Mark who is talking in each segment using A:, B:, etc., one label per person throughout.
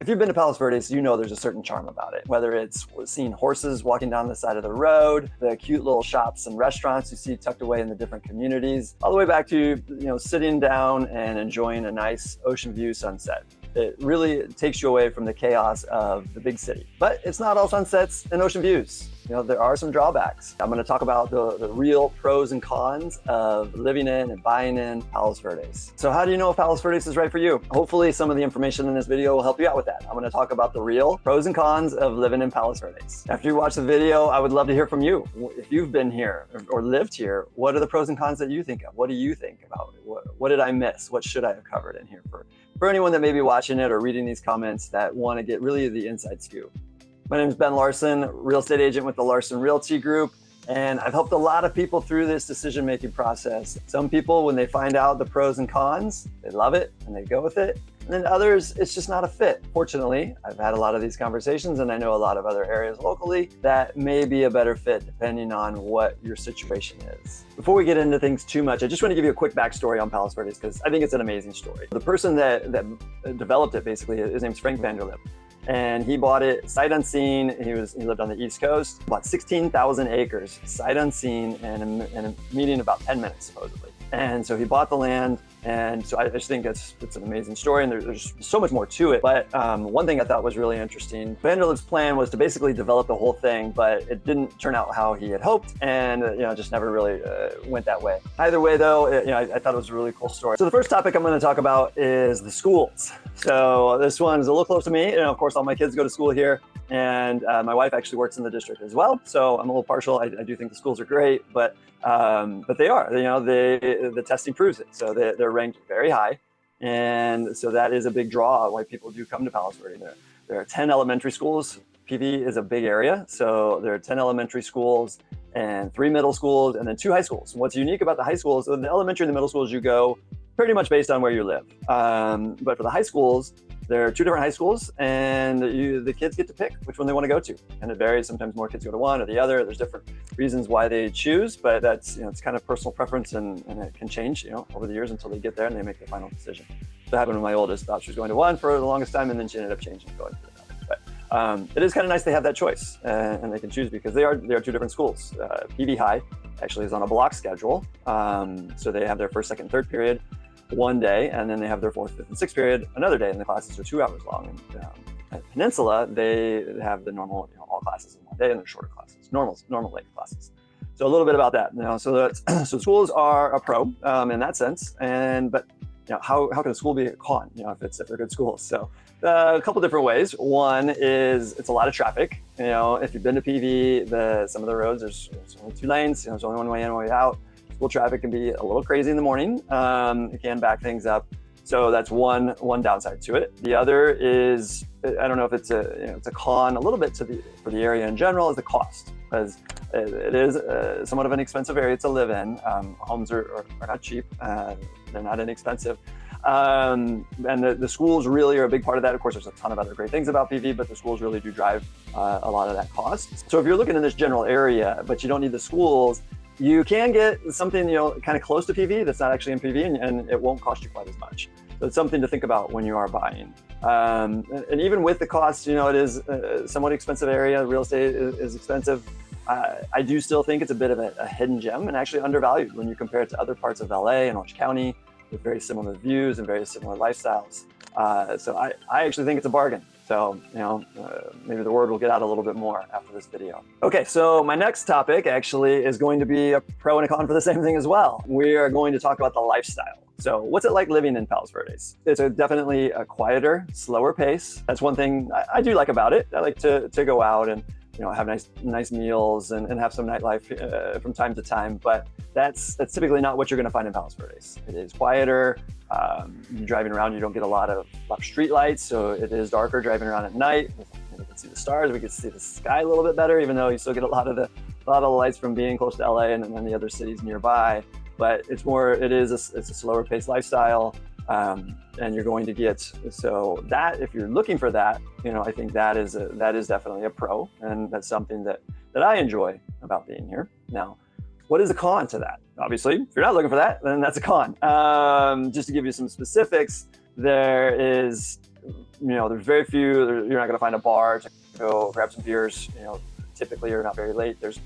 A: If you've been to Palos Verdes, you know there's a certain charm about it, whether it's seeing horses walking down the side of the road, the cute little shops and restaurants you see tucked away in the different communities, all the way back to sitting down and enjoying a nice ocean view sunset. It really takes you away from the chaos of the big city. But it's not all sunsets and ocean views. There are some drawbacks. I'm going to talk about the real pros and cons of living in and buying in Palos Verdes. So how do you know if Palos Verdes is right for you? Hopefully some of the information in this video will help you out with that. I'm going to talk about the real pros and cons of living in Palos Verdes. After you watch the video, I would love to hear from you. If you've been here or lived here, what are the pros and cons that you think of? What do you think about it? What did I miss? What should I have covered in here for anyone that may be watching it or reading these comments that want to get really the inside scoop? My name is Ben Larson, real estate agent with the Larson Realty Group, and I've helped a lot of people through this decision-making process. Some people, when they find out the pros and cons, they love it and they go with it. And then others, it's just not a fit. Fortunately, I've had a lot of these conversations and I know a lot of other areas locally that may be a better fit depending on what your situation is. Before we get into things too much, I just want to give you a quick backstory on Palos Verdes because I think it's an amazing story. The person that developed it, basically, his name's Frank Vanderlip. And he bought it sight unseen. He lived on the East Coast, bought 16,000 acres, sight unseen, and a meeting in about 10 minutes, supposedly. And so he bought the land. And so I just think it's an amazing story, and there's so much more to it. But one thing I thought was really interesting, Vanderlip's plan was to basically develop the whole thing, but it didn't turn out how he had hoped, and just never really went that way. Either way, though, I thought it was a really cool story. So the first topic I'm going to talk about is the schools. So this one is a little close to me. Of course, all my kids go to school here, and my wife actually works in the district as well. So I'm a little partial. I do think the schools are great, but they are. The testing proves it. So they're ranked very high, and so that is a big draw why people do come to Palos Verdes. There are 10 elementary schools. PV is a big area, so there are 10 elementary schools and 3 middle schools, and then 2 high schools. And what's unique about the high schools, the elementary and the middle schools, you go pretty much based on where you live. But for the high schools, there are 2 different high schools, and the kids get to pick which one they want to go to. And it varies. Sometimes more kids go to one or the other. There's different reasons why they choose, but that's, it's kind of personal preference, and it can change, over the years until they get there and they make the final decision. That happened with my oldest. Thought she was going to one for the longest time, and then she ended up changing and going to another. But it is kind of nice they have that choice, and they can choose because they are 2 different schools. PV High actually is on a block schedule. So they have their first, second, third period one day, and then they have their 4th, 5th, and 6th period another day, and the classes are 2 hours long. And at Peninsula, they have the normal, all classes in one day, and they're shorter classes, normal length classes. So a little bit about that. So schools are a pro in that sense, but how can a school be a con? If they're good schools. So a couple different ways. One is it's a lot of traffic. If you've been to PV, some of the roads there's only 2 lanes. There's only one way in, one way out. School traffic can be a little crazy in the morning. It can back things up. So that's one downside to it. The other is, I don't know if it's a con a little bit for the area in general, is the cost, because it is somewhat of an expensive area to live in. Homes are not cheap. They're not inexpensive. And the schools really are a big part of that. Of course, there's a ton of other great things about PV, but the schools really do drive a lot of that cost. So if you're looking in this general area, but you don't need the schools, you can get something, kind of close to PV that's not actually in PV, and it won't cost you quite as much. So it's something to think about when you are buying. And even with the cost, it is a somewhat expensive area. Real estate is expensive. I do still think it's a bit of a hidden gem and actually undervalued when you compare it to other parts of LA and Orange County with very similar views and very similar lifestyles. So I actually think it's a bargain. So, maybe the word will get out a little bit more after this video. Okay, so my next topic actually is going to be a pro and a con for the same thing as well. We are going to talk about the lifestyle. So what's it like living in Palos Verdes? It's definitely a quieter, slower pace. That's one thing I do like about it. I like to go out and have nice meals and have some nightlife from time to time. But that's typically not what you're going to find in Palos Verdes. It is quieter. Driving around, you don't get a lot of street lights, so it is darker driving around at night. We can see the stars. We can see the sky a little bit better, even though you still get a lot of the lights from being close to LA and then the other cities nearby. But it's a slower paced lifestyle. And you're going to get, so that if you're looking for that, I think that is definitely a pro, and that's something that I enjoy about being here. Now, what is a con to that? Obviously, if you're not looking for that, then that's a con. Just to give you some specifics, there is there's very few, you're not going to find a bar to go grab some beers. Typically you're not very late. There's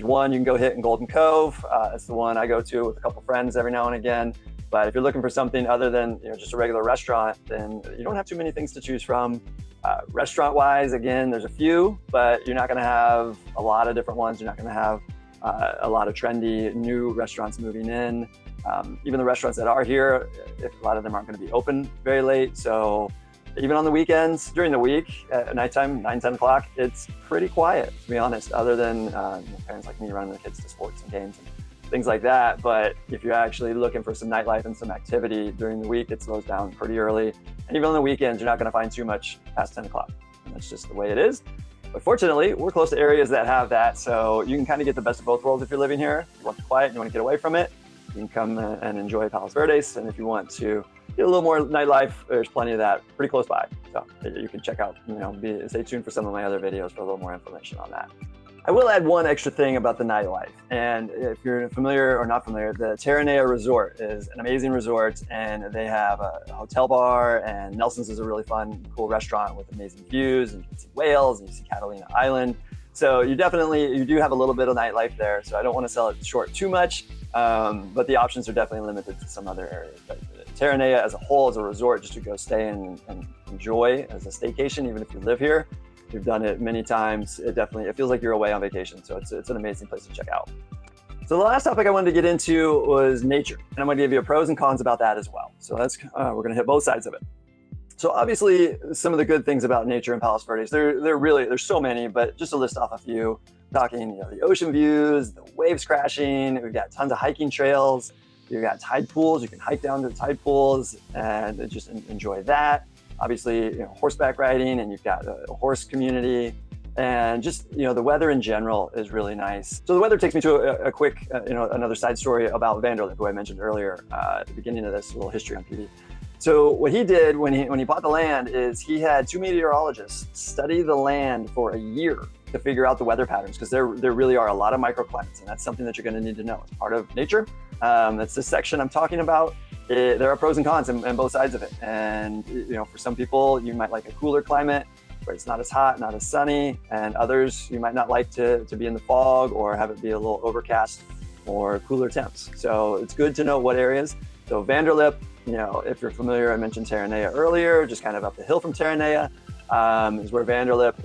A: one you can go hit in Golden Cove. It's the one I go to with a couple friends every now and again. But if you're looking for something other than just a regular restaurant, then you don't have too many things to choose from. Restaurant-wise, again, there's a few, but you're not going to have a lot of different ones. You're not going to have a lot of trendy new restaurants moving in. Even the restaurants that are here, a lot of them aren't going to be open very late. So even on the weekends, during the week, at nighttime, 9, 10 o'clock, it's pretty quiet, to be honest, other than parents like me running their kids to sports and games and things like that. But if you're actually looking for some nightlife and some activity during the week, it slows down pretty early. And even on the weekends, you're not going to find too much past 10 o'clock. And that's just the way it is. But fortunately, we're close to areas that have that. So you can kind of get the best of both worlds if you're living here. If you want the quiet and you want to get away from it, you can come and enjoy Palos Verdes. And if you want to get a little more nightlife, there's plenty of that pretty close by. So you can check out, stay tuned for some of my other videos for a little more information on that. I will add one extra thing about the nightlife. And if you're familiar or not familiar, the Terranea Resort is an amazing resort, and they have a hotel bar, and Nelson's is a really fun, cool restaurant with amazing views, and you can see whales and you see Catalina Island. So you do have a little bit of nightlife there. So I don't want to sell it short too much, but the options are definitely limited to some other areas. But Terranea as a whole, as a resort, just to go stay and enjoy as a staycation, even if you live here. We've done it many times. It feels like you're away on vacation. So it's an amazing place to check out. So the last topic I wanted to get into was nature. And I'm going to give you pros and cons about that as well. So we're going to hit both sides of it. So obviously some of the good things about nature in Palos Verdes, there's so many, but just to list off a few, talking, the ocean views, the waves crashing, we've got tons of hiking trails, you've got tide pools, you can hike down to the tide pools and just enjoy that. Obviously, horseback riding, and you've got a horse community, and just, the weather in general is really nice. So the weather takes me to a quick, another side story about Vanderlip, who I mentioned earlier at the beginning of this, little history on PD. So what he did when he bought the land is he had 2 meteorologists study the land for a year to figure out the weather patterns, because there really are a lot of microclimates, and that's something that you're going to need to know. It's part of nature. That's this section I'm talking about. There are pros and cons and both sides of it. And, for some people, you might like a cooler climate where it's not as hot, not as sunny, and others you might not like to be in the fog or have it be a little overcast or cooler temps. So it's good to know what areas. So Vanderlip, if you're familiar, I mentioned Terranea earlier, just kind of up the hill from Terranea, is where Vanderlip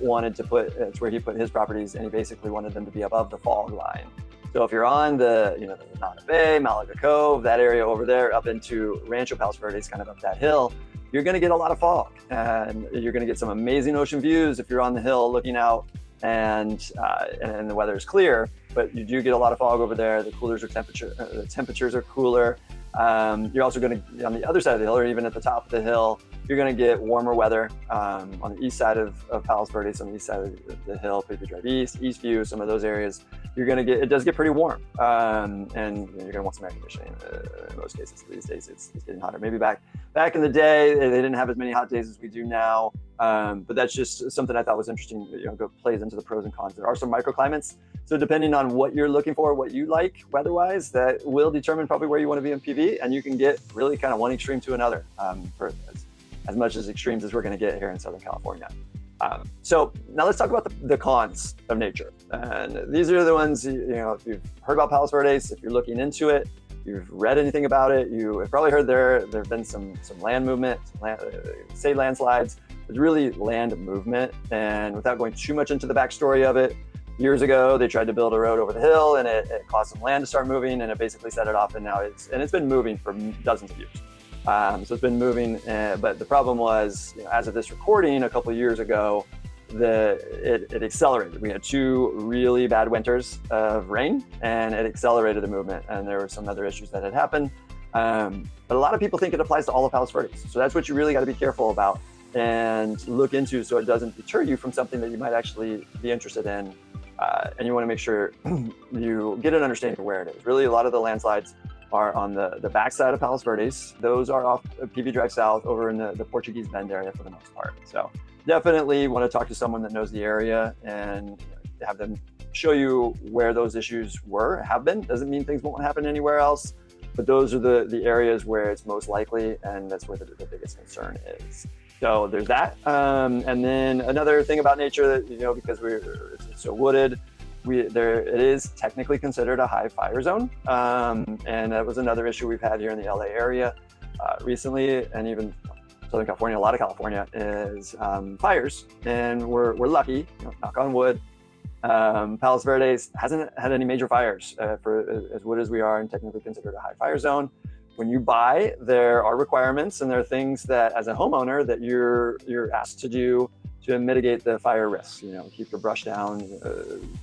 A: it's where he put his properties, and he basically wanted them to be above the fog line. So if you're on the Nana Bay, Malaga Cove, that area over there, up into Rancho Palos Verdes, kind of up that hill, you're going to get a lot of fog, and you're going to get some amazing ocean views if you're on the hill looking out, and the weather is clear. But you do get a lot of fog over there. The temperatures are cooler. You're also going to, on the other side of the hill, or even at the top of the hill, you're going to get warmer weather on the east side of Palos Verdes, on the east side of the hill, Paper Drive East, Eastview, some of those areas. It does get pretty warm, and you're going to want some air conditioning in most cases. These days, it's getting hotter. Maybe back in the day, they didn't have as many hot days as we do now, but that's just something I thought was interesting. Plays into the pros and cons. There are some microclimates, so depending on what you're looking for, what you like weather-wise, that will determine probably where you want to be in PV, and you can get really kind of one extreme to another for as much as extremes as we're going to get here in Southern California. So now let's talk about the cons of nature. And these are the ones, if you've heard about Palos Verdes, if you're looking into it, you've read anything about it, you have probably heard there have been some land movement, say landslides. There's really land movement. And without going too much into the backstory of it, years ago, they tried to build a road over the hill, and it caused some land to start moving, and it basically set it off. And now it's been moving for dozens of years. So it's been moving, but the problem was, as of this recording a couple of years ago, it accelerated. We had 2 really bad winters of rain, and it accelerated the movement. And there were some other issues that had happened. But a lot of people think it applies to all of Palos Verdes. So that's what you really got to be careful about and look into, so it doesn't deter you from something that you might actually be interested in. And you want to make sure you get an understanding of where it is. Really, a lot of the landslides are on the backside of Palos Verdes. Those are off PV Drive South over in the Portuguese Bend area for the most part. So definitely want to talk to someone that knows the area and have them show you where those issues have been. Doesn't mean things won't happen anywhere else, but those are the areas where it's most likely, and that's where the biggest concern is. So there's that. And then another thing about nature that, because it's so wooded, it is technically considered a high fire zone. And that was another issue we've had here in the LA area recently, and even Southern California, a lot of California, is fires. And we're lucky, knock on wood, Palos Verdes hasn't had any major fires for as wood as we are, and technically considered a high fire zone. When you buy, there are requirements, and there are things that, as a homeowner, that you're asked to do to mitigate the fire risks. Keep your brush down,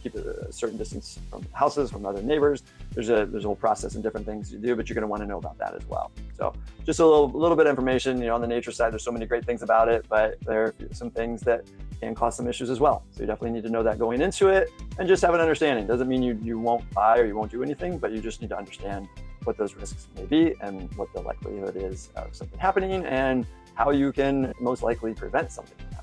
A: keep a certain distance from houses, from other neighbors. There's a whole process and different things you do, but you're going to want to know about that as well. So just a little bit of information. On the nature side, there's so many great things about it, but there are some things that can cause some issues as well. So you definitely need to know that going into it, and just have an understanding. Doesn't mean you won't buy or you won't do anything, but you just need to understand what those risks may be and what the likelihood is of something happening, and how you can most likely prevent something from happening.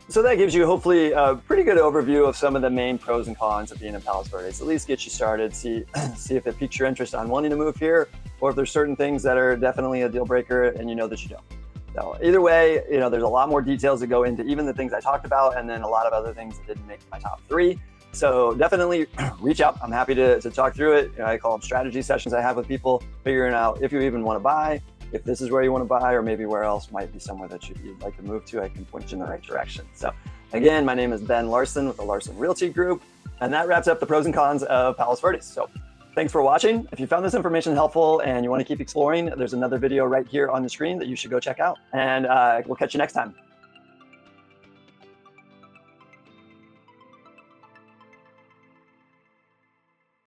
A: So that gives you hopefully a pretty good overview of some of the main pros and cons of being in Palos Verdes. At least get you started, see if it piques your interest on wanting to move here, or if there's certain things that are definitely a deal breaker and you know that you don't. So either way, there's a lot more details that go into even the things I talked about, and then a lot of other things that didn't make my top 3. So definitely reach out. I'm happy to talk through it. I call them strategy sessions I have with people, figuring out if you even want to buy, if this is where you want to buy, or maybe where else might be somewhere that you'd like to move to. I can point you in the right direction. So again, my name is Ben Larson with the Larson Realty Group, and that wraps up the pros and cons of Palos Verdes. So thanks for watching. If you found this information helpful and you want to keep exploring, there's another video right here on the screen that you should go check out. And we'll catch you next time.